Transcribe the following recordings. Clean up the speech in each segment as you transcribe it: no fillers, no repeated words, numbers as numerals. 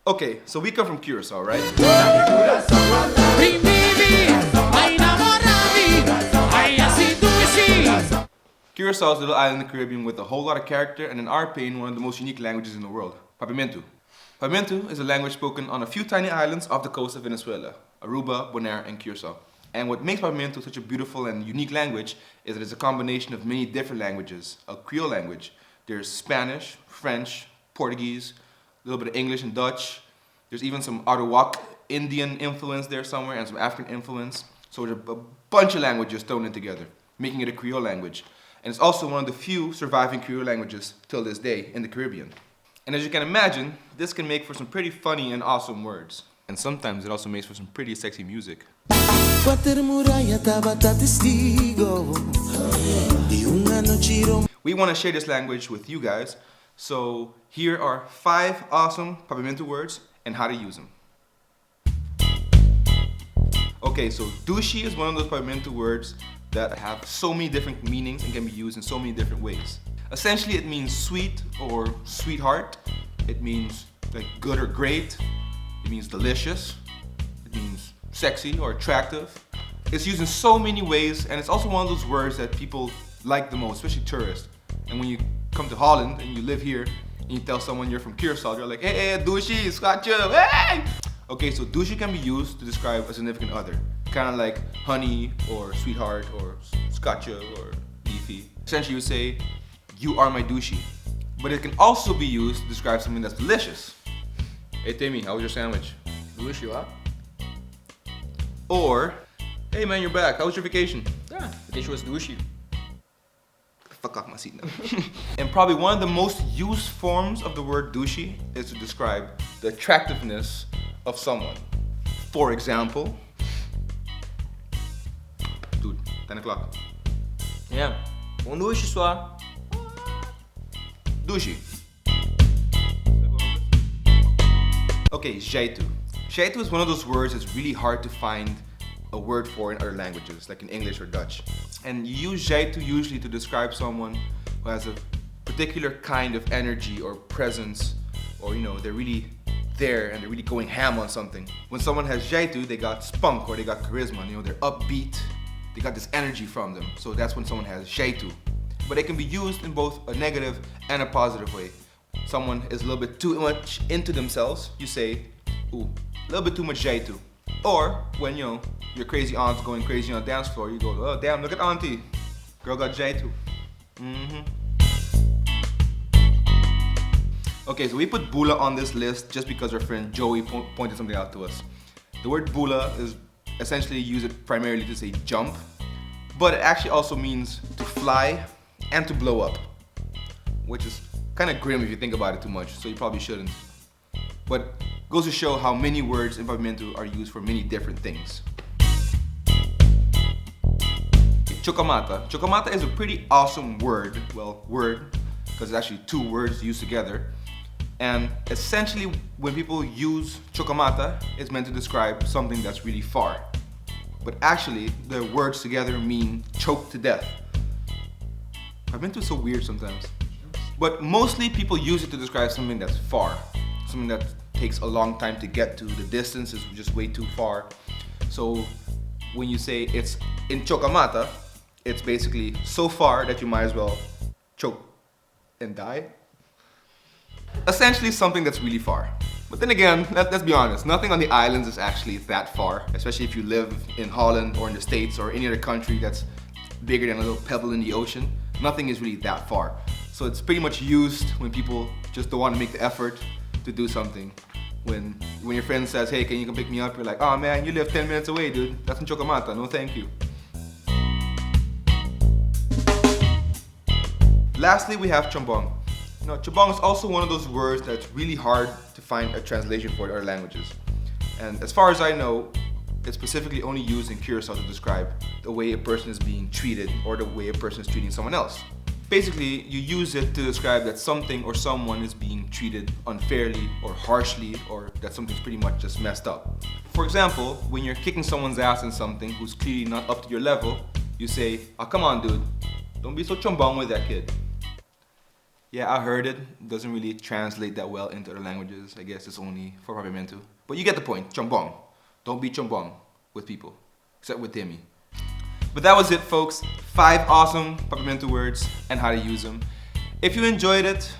Okay, so we come from Curacao, right? Curacao is a little island in the Caribbean with a whole lot of character and in our opinion one of the most unique languages in the world, Papiamentu. Papiamentu is a language spoken on a few tiny islands off the coast of Venezuela, Aruba, Bonaire, and Curacao. And what makes Papiamentu such a beautiful and unique language is that it's a combination of many different languages, a Creole language. There's Spanish, French, Portuguese, a little bit of English and Dutch. There's even some Arawak Indian influence there somewhere and some African influence. So there's a bunch of languages thrown in together, making it a Creole language. And it's also one of the few surviving Creole languages till this day in the Caribbean. And as you can imagine, this can make for some pretty funny and awesome words. And sometimes it also makes for some pretty sexy music. We want to share this language with you guys, so here are 5 awesome Papiamentu words and how to use them. Okay, so Douchey is one of those Papiamentu words that have so many different meanings and can be used in so many different ways. Essentially, it means sweet or sweetheart. It means like good or great. It means delicious. It means sexy or attractive. It's used in so many ways, and it's also one of those words that people like the most, especially tourists. And when you come to Holland and you live here and you tell someone you're from Curacao, they're like, hey, Douchey, scotch up, hey! Okay, so Douchey can be used to describe a significant other. Kind of like honey or sweetheart or scotcha or leafy. Essentially you say, you are my Douchey. But it can also be used to describe something that's delicious. Hey Timmy, how was your sandwich? Douchey, what? Or, hey man, you're back. How was your vacation? Yeah, vacation was douchey. Fuck off my seat now. And probably one of the most used forms of the word douchey is to describe the attractiveness of someone. For example, dude, 10 o'clock. Yeah, douchey só. Douchey. Okay, jeito. Jeito is one of those words that's really hard to find a word for in other languages, like in English or Dutch. And you use jeito usually to describe someone who has a particular kind of energy or presence, or they're really there and they're really going ham on something. When someone has jeito, they got spunk or they got charisma, they're upbeat, they got this energy from them. So that's when someone has jeito. But it can be used in both a negative and a positive way. Someone is a little bit too much into themselves, you say, ooh, a little bit too much jeito. Or when your crazy aunt's going crazy on the dance floor, you go, oh damn, look at auntie. Girl got jeito. Okay, so we put Boola on this list just because our friend Joey pointed something out to us. The word Boola is essentially used primarily to say jump, but it actually also means to fly and to blow up, which is kind of grim if you think about it too much, so you probably shouldn't. But goes to show how many words in Papiamentu are used for many different things. Chakamata. Chakamata is a pretty awesome word, because it's actually 2 words used together. And essentially when people use Chakamata, it's meant to describe something that's really far. But actually the words together mean choke to death. Papiamentu is so weird sometimes. But mostly people use it to describe something that's far. Something that takes a long time to get to. The distance is just way too far. So when you say it's in Chakamata, it's basically so far that you might as well choke and die. Essentially something that's really far. But then again, let's be honest, nothing on the islands is actually that far, especially if you live in Holland or in the States or any other country that's bigger than a little pebble in the ocean. Nothing is really that far. So it's pretty much used when people just don't want to make the effort to do something. When your friend says, hey, can you come pick me up? You're like, oh man, you live 10 minutes away, dude. That's in Chakamata, no thank you. Lastly, we have Trombone. Trombone is also one of those words that's really hard to find a translation for in other languages. And as far as I know, it's specifically only used in Curacao to describe the way a person is being treated or the way a person is treating someone else. Basically, you use it to describe that something or someone is being treated unfairly or harshly, or that something's pretty much just messed up. For example, when you're kicking someone's ass in something who's clearly not up to your level, you say, oh come on dude, don't be so trombone with that kid. Yeah, I heard it. Doesn't really translate that well into other languages. I guess it's only for Papiamentu. But you get the point. Trombone. Don't be trombone with people. Except with Timmy. But that was it, folks. 5 awesome Papiamentu words and how to use them. If you enjoyed it,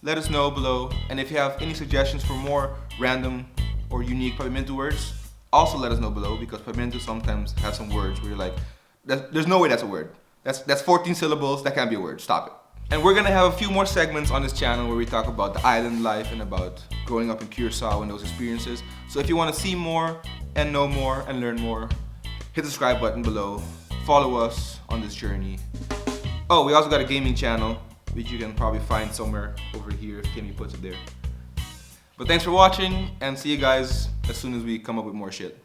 let us know below. And if you have any suggestions for more random or unique Papiamentu words, also let us know below, because Papiamentu sometimes has some words where you're like, there's no way that's a word. That's 14 syllables, that can't be a word, stop it. And we're gonna have a few more segments on this channel where we talk about the island life and about growing up in Curacao and those experiences. So if you wanna see more and know more and learn more, hit the subscribe button below. Follow us on this journey. Oh, we also got a gaming channel, which you can probably find somewhere over here if Timmy puts it there. But thanks for watching, and see you guys as soon as we come up with more shit.